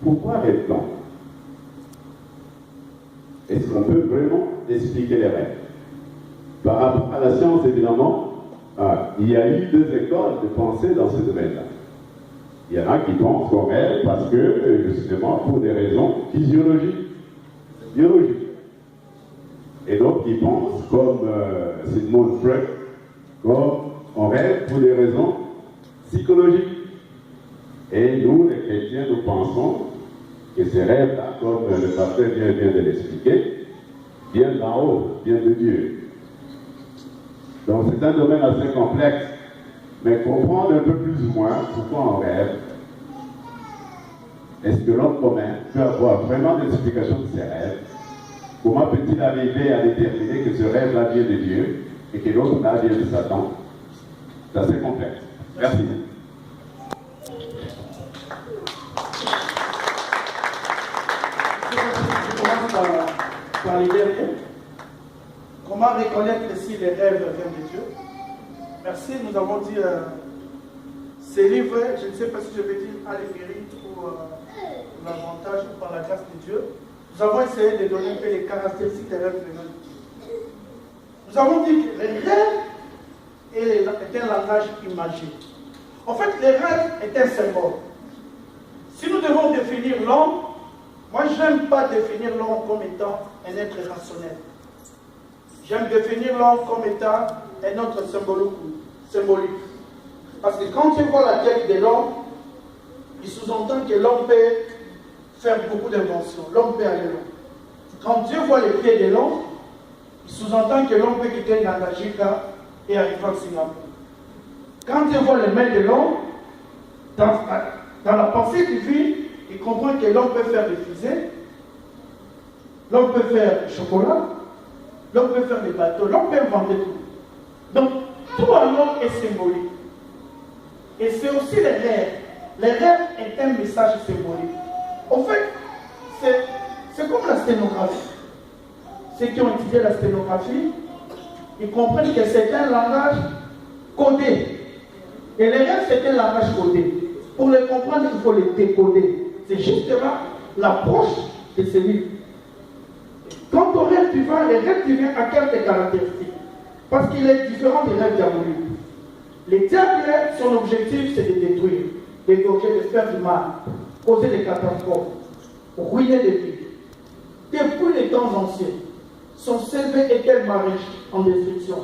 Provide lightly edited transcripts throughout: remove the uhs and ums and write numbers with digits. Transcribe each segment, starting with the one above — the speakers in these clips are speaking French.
Pourquoi rêve-t-on? Est-ce qu'on peut vraiment expliquer les rêves? Par rapport à la science, évidemment, il y a eu deux écoles de pensée dans ce domaine-là. Il y en a qui pensent qu'on rêve parce que, justement, pour des raisons physiologiques, biologiques. Et d'autres qui pensent, comme Sigmund Freud, comme on rêve pour des raisons psychologiques. Et nous, les chrétiens, nous pensons que ces rêves-là, comme le pasteur vient de l'expliquer, viennent d'en haut, viennent de Dieu. Donc c'est un domaine assez complexe, mais comprendre un peu plus ou moins pourquoi on rêve. Est-ce que l'homme commun peut avoir vraiment des explications de ses rêves? Comment peut-il arriver à déterminer que ce rêve-là vient de Dieu et que l'autre-là vient de Satan? C'est assez complexe. Merci. Je commence par les derniers. Comment reconnaître si les rêves viennent de Dieu? Merci, nous avons dit ces livres, je ne sais pas si je vais dire à l'émérite ou l'avantage ou par la grâce de Dieu. Nous avons essayé de donner un peu les caractéristiques des rêves venant de Dieu. Nous avons dit que les rêves est un langage imagé. En fait, les rêves est un symbole. Si nous devons définir l'homme, moi je n'aime pas définir l'homme comme étant un être rationnel. J'aime définir l'homme comme étant un autre symbolique. Parce que quand tu vois la tête de l'homme, il sous-entend que l'homme peut faire beaucoup d'inventions. L'homme peut aller loin. Quand Dieu voit les pieds de l'homme, il sous-entend que l'homme peut quitter Nagajika et arriver à Singapour. Quand Dieu voit les mains de l'homme, dans la pensée divine, il comprend que l'homme peut faire des fusées, l'homme peut faire du chocolat, l'homme peut faire des bateaux, l'homme peut inventer tout. Donc, tout en l'homme est symbolique. Et c'est aussi les rêves. Les rêves est un message symbolique. En fait, c'est comme la sténographie. Ceux qui ont étudié la sténographie, ils comprennent que c'est un langage codé. Et les rêves, c'est un langage codé. Pour les comprendre, il faut les décoder. C'est justement l'approche de ce livre. Quant au rêve divin, les rêves divins ont quelques caractéristiques. Parce qu'il est différent des rêves diaboliques. Les diables, son objectif, c'est de détruire, d'égorger, de faire du mal, causer des catastrophes, ruiner des vies. Depuis les temps anciens, son cerveau est tellement riche en destruction.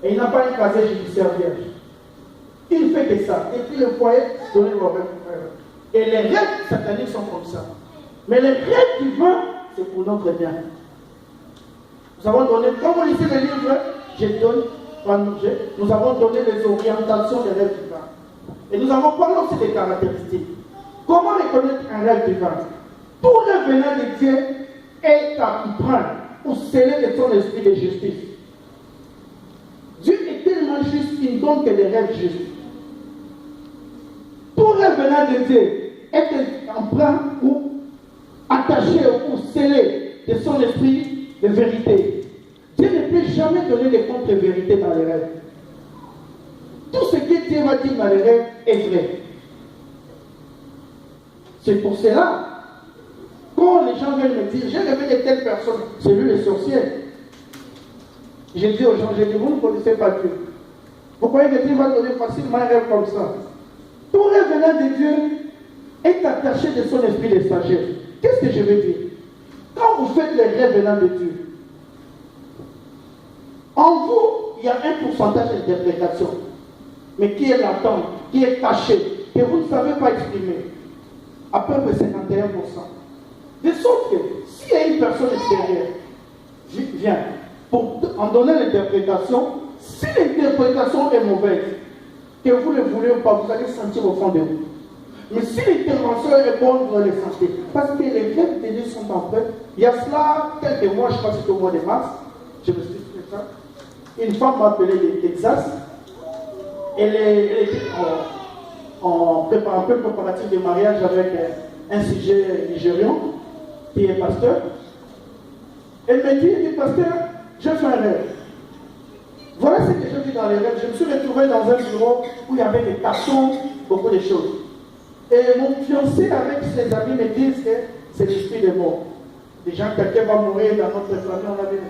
Et il n'a pas un casier judiciaire vierge. Il fait que ça. Et puis le foyer, donner le rêve. Et les rêves sataniques sont comme ça. Mais les rêves divins, c'est pour notre bien. Nous avons donné, comme on lisait les livres, nous avons donné les orientations des rêves divins. Et nous avons parlé aussi des caractéristiques. Comment reconnaître un rêve divin? Tout rêve venant de Dieu est à comprendre ou sceller de son esprit de justice. Dieu est tellement juste qu'il donne que des rêves justes. Tout rêve venant de Dieu est emprunt ou attaché ou scellé de son esprit de vérité. Dieu ne peut jamais donner des contre-vérités dans les rêves. Tout ce que Dieu va dire dans les rêves est vrai. C'est pour cela, quand les gens viennent me dire, j'ai rêvé de telle personne, c'est lui le sorcier. J'ai dit aux gens, vous ne connaissez pas Dieu. Vous croyez que Dieu va donner facilement un rêve comme ça? Tout rêve venant de Dieu est attaché de son esprit de sagesse. Qu'est-ce que je veux dire? Quand vous faites les rêves venant de Dieu, en vous, il y a un pourcentage d'interprétation, mais qui est latent, qui est caché, que vous ne savez pas exprimer. À peu près 51%. De sorte que, s'il y a une personne extérieure qui vient pour en donner l'interprétation, si l'interprétation est mauvaise, que vous ne voulez pas, vous allez sentir au fond de vous. Mais si l'intervention est bonne, vous allez sentir. Parce que les rêves de Dieu sont en fait. Il y a cela quelques mois, je crois que c'était au mois de mars, je me suis dit ça. Une femme m'a appelé du Texas. Elle était en préparatif de mariage avec un sujet nigérian qui est pasteur. Elle me dit, pasteur, j'ai fait un rêve. Voilà ce que j'ai vu dans les rêves. Je me suis retrouvé dans un bureau où il y avait des cartons, beaucoup de choses. Et mon fiancé avec ses amis me disent que c'est l'esprit de mort. Déjà, quelqu'un va mourir dans notre famille, on avait des.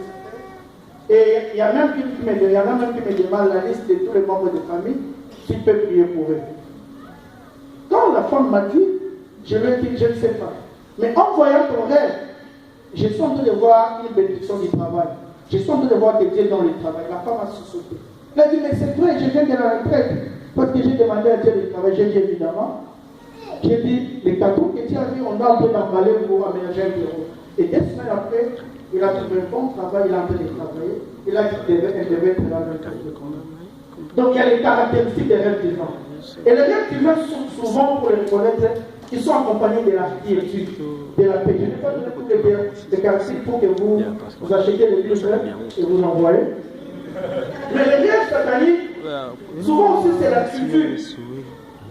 Et il y en a même qui me demande la liste de tous les membres de famille, s'ils peuvent prier pour eux. Quand la femme m'a dit, je lui ai dit, je ne sais pas. Mais en voyant ton rêve, je suis en train de voir une bénédiction du travail. Je suis en train de voir Dieu dans le travail. La femme a sursauté. Elle a dit, mais c'est vrai, je viens de la retraite. Parce que j'ai demandé à Dieu de travailler, j'ai dit évidemment. J'ai dit, les cadeaux que tu as dit, on a en train d'emballer pour aménager un bureau. Et 2 semaines après, il a trouvé un bon travail, il a en train de travailler. Il a dit qu'elle devait être là dans le cadre. Donc il y a les caractéristiques des rêves divins. Et les rêves divins sont souvent, pour les reconnaître, ils sont accompagnés de la quiétude, de la paix. Je n'ai pas donné toutes les caractéristiques pour que vous achetiez les livres et vous envoyez. Mais les rêves sataniques, souvent aussi c'est la culture.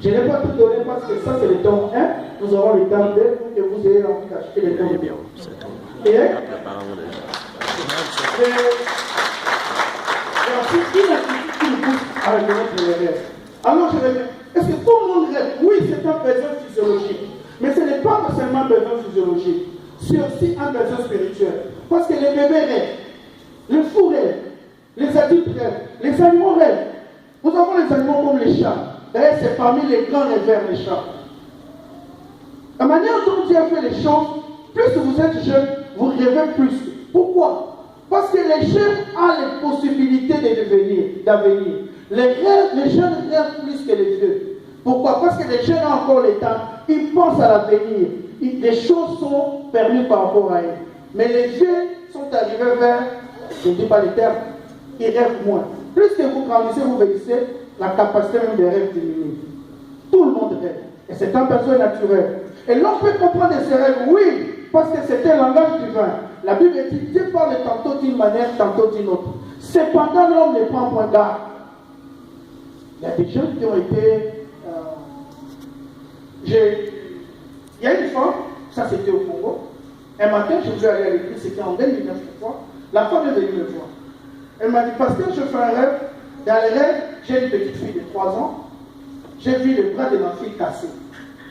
Je n'ai pas tout donné parce que ça c'est le temps 1. Nous aurons le temps 2 pour que vous ayez envie d'acheter les temps 2. Et ensuite, une attitude qui nous pousse à reconnaître les rêves. Alors je vais dire, est-ce que tout le monde rêve? Oui, c'est un besoin physiologique. Mais ce n'est pas seulement un besoin physiologique. C'est aussi un besoin spirituel. Parce que les bébés rêvent. Les fous rêvent. Les adultes rêvent. Les animaux rêvent. Nous avons les animaux comme les chats. D'ailleurs, c'est parmi les grands rêveurs, les chats. La manière dont Dieu a fait les choses, plus vous êtes jeune, vous rêvez plus. Pourquoi? Parce que les jeunes ont les possibilités d'avenir. Les jeunes rêvent plus que les vieux. Pourquoi? Parce que les jeunes ont encore le temps. Ils pensent à l'avenir. Les choses sont permises par rapport à eux. Mais les vieux sont arrivés vers, je ne dis pas les termes, ils rêvent moins. Plus que vous grandissez, vous vieillissez, la capacité même des rêves diminue. Tout le monde rêve. Et c'est un besoin naturel. Et l'on peut comprendre ces rêves, oui, parce que c'est un langage divin. La Bible dit, Dieu parle tantôt d'une manière, tantôt d'une autre. Cependant, l'homme ne prend point garde. Il y a des gens qui ont été... Il y a une femme, ça c'était au Congo. Un matin, je voulais aller à l'église, c'était en 2009, je crois. La femme est venue me voir. Elle m'a dit, pasteur, je fais un rêve. Dans le rêve, j'ai une petite fille de 3 ans. J'ai vu le bras de ma fille cassé.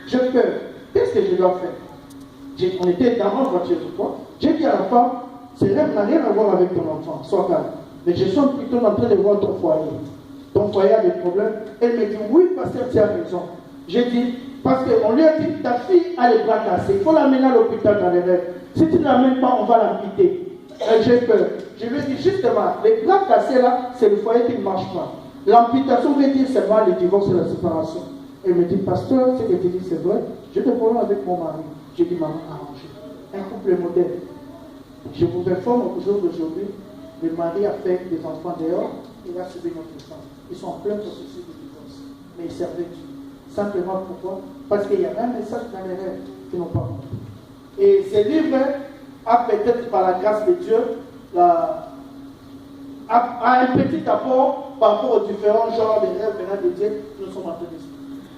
J'ai peur. Qu'est-ce que je dois faire? On était dans ma voiture, je crois. J'ai dit à la femme, ce rêve n'a rien à voir avec ton enfant, sois calme. Mais je suis plutôt en train de voir ton foyer. Ton foyer a des problèmes. Elle me dit, oui, pasteur, tu as raison. J'ai dit, parce qu'on lui a dit, ta fille a les bras cassés. Il faut l'amener à l'hôpital dans les rêves. Si tu ne l'amènes pas, on va l'amputer. J'ai peur. Je lui ai dit, justement, les bras cassés là, c'est le foyer qui ne marche pas. L'amputation veut dire seulement le divorce et la séparation. Elle me dit, pasteur, ce que tu dis, c'est vrai. J'ai des problèmes avec mon mari. J'ai dit, maman, arrangez. Un couple modèle. Je vous informe au jour d'aujourd'hui, le mari a fait des enfants dehors, il a subi notre sang. Ils sont en plein processus de divorce. Mais ils servaient Dieu. Simplement pourquoi? Parce qu'il y avait un message dans les rêves qu'ils n'ont pas compris. Et ce livre a peut-être par la grâce de Dieu a un petit apport par rapport aux différents genres de rêves venant de Dieu que nous sommes en train d'expliquer.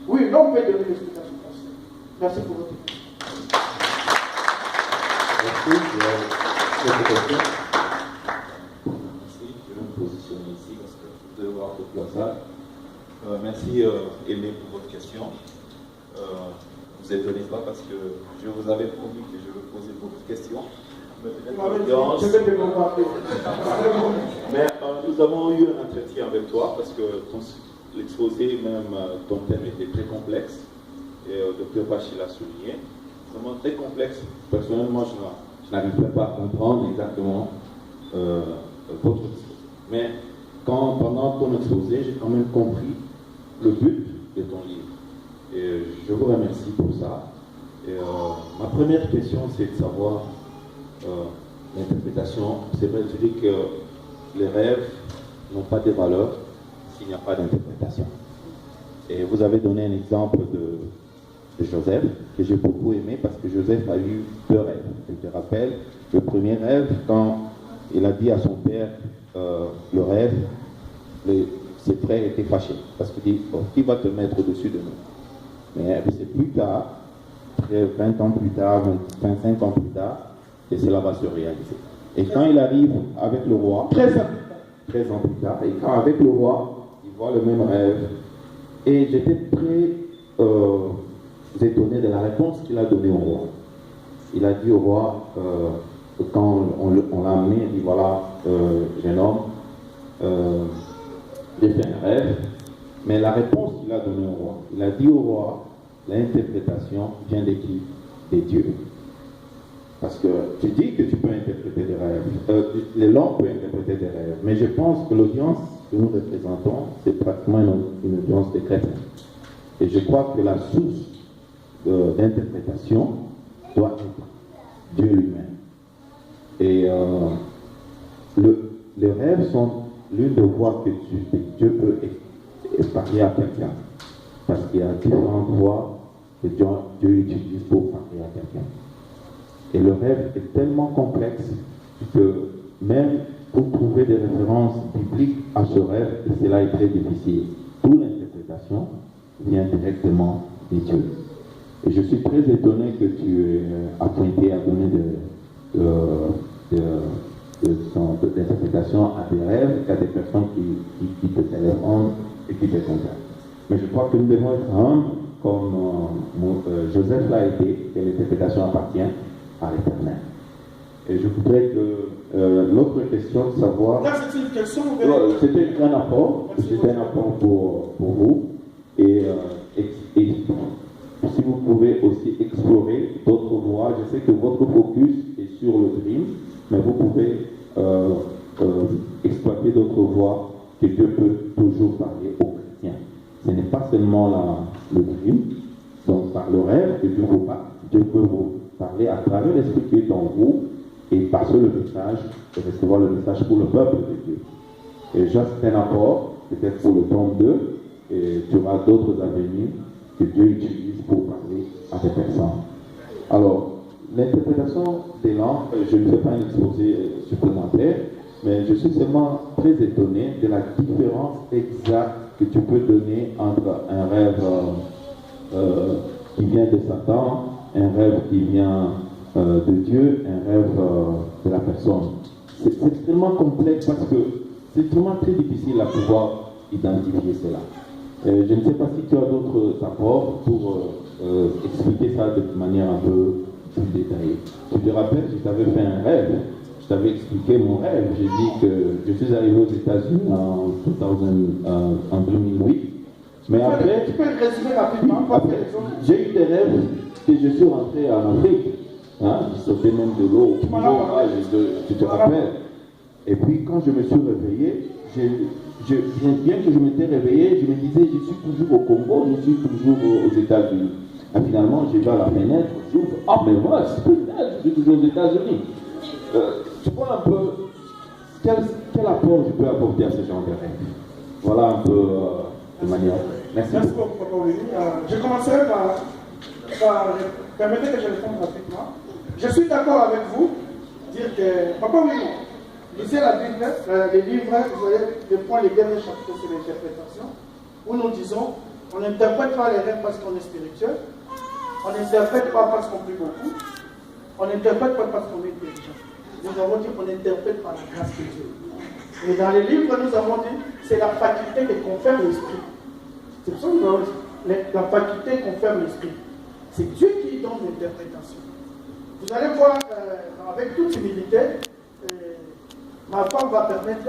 Oui, l'on peut donner l'explication pour ça. Merci pour votre question. Merci. Je vais me positionner ici parce que je vais voir toute la salle. Merci Aimé pour votre question. Vous étonnez pas parce que je vous avais promis que je vais poser beaucoup de questions. Mais nous avons eu un entretien avec toi parce que l'exposé, même ton thème était très complexe. Et Dr Bachir l'a souligné. C'est vraiment très complexe. Personnellement, je n'arriverai pas à comprendre exactement votre discours. Mais pendant ton exposé, j'ai quand même compris le but de ton livre. Et je vous remercie pour ça. Et, ma première question, c'est de savoir l'interprétation. C'est vrai, tu dis que les rêves n'ont pas de valeur s'il n'y a pas d'interprétation. Et vous avez donné un exemple de Joseph, que j'ai beaucoup aimé parce que Joseph a eu 2 rêves. Je te rappelle, le premier rêve, quand il a dit à son père le rêve, ses frères étaient fâchés parce qu'il dit, oh, qui va te mettre au-dessus de nous? Mais c'est plus tard, 20 ans plus tard, 25 ans plus tard, que cela va se réaliser. Et quand il arrive avec le roi, 13 ans plus tard, et quand avec le roi, il voit le même rêve. Et j'étais très réponse qu'il a donnée au roi. Il a dit au roi, quand on l'a amené, il dit voilà, jeune homme, j'ai fait un rêve, mais la réponse qu'il a donnée au roi, il a dit au roi, l'interprétation vient de qui? Des dieux. Parce que tu dis que tu peux interpréter des rêves, les langues peuvent interpréter des rêves, mais je pense que l'audience que nous représentons, c'est pratiquement une audience de chrétiens. Et je crois que la source d'interprétation doit être Dieu lui-même. Et les rêves sont l'une des voies que Dieu peut parler à quelqu'un. Parce qu'il y a différentes voies que Dieu utilise pour parler à quelqu'un. Et le rêve est tellement complexe que même pour trouver des références bibliques à ce rêve, cela est très difficile. Toute l'interprétation vient directement des dieux. Et je suis très étonné que tu as pointé à donner d'interprétation à des rêves qu'à des personnes qui te téléphonent et qui te contactent. Mais je crois que nous devons être humbles comme Joseph l'a été, et l'interprétation appartient à l'Éternel. Et je voudrais que l'autre question de savoir... Là, c'est une question... C'était un apport, pour vous. Et si vous pouvez aussi explorer d'autres voies, je sais que votre focus est sur le dream, mais vous pouvez exploiter d'autres voies que Dieu peut toujours parler aux chrétiens. Ce n'est pas seulement le dream, donc par le rêve que Dieu peut vous parler à travers l'esprit qui est en vous et passer le message et recevoir le message pour le peuple de Dieu. Et déjà, c'est un apport, peut-être pour le tome 2, et tu auras d'autres avenues que Dieu utilise pour parler à des personnes. Alors, l'interprétation des langues, je ne fais pas un exposé supplémentaire, mais je suis seulement très étonné de la différence exacte que tu peux donner entre un rêve qui vient de Satan, un rêve qui vient de Dieu, un rêve de la personne. C'est extrêmement complexe parce que c'est vraiment très difficile à pouvoir identifier cela. Je ne sais pas si tu as d'autres apports pour expliquer ça de manière un peu plus détaillée. Tu te rappelles, je t'avais fait un rêve, je t'avais expliqué mon rêve. J'ai dit que je suis arrivé aux États-Unis en 2008. Mais après, tu peux le résumer rapidement. J'ai eu des rêves que je suis rentré en Afrique. Je sautais même de l'eau. Tu te rappelles? Et puis quand je me suis réveillé, bien que je m'étais réveillé, je me disais, je suis toujours au Congo, je suis toujours aux États-Unis. Et finalement, j'ai vu à la fenêtre, j'ouvre, mais voilà, je suis toujours aux États-Unis. Tu vois un peu quel apport je peux apporter à ce genre de rêve. Voilà un peu de manière. Merci beaucoup, Papa Willy. Je commencerai par permettez que je réponde rapidement. Je suis d'accord avec vous, dire que Papa Willy, lisez la Bible, les livres, vous voyez, les points, les derniers chapitres, c'est l'interprétation, où nous disons, on n'interprète pas les rêves parce qu'on est spirituel, on n'interprète pas parce qu'on prie beaucoup, on n'interprète pas parce qu'on est intelligent. Nous avons dit qu'on interprète par la grâce de Dieu. Et dans les livres, nous avons dit, c'est la faculté que confère l'esprit. C'est pour ça que nous avons dit, la faculté confère l'esprit. C'est Dieu qui donne l'interprétation. Vous allez voir, avec toute humilité, ma femme va permettre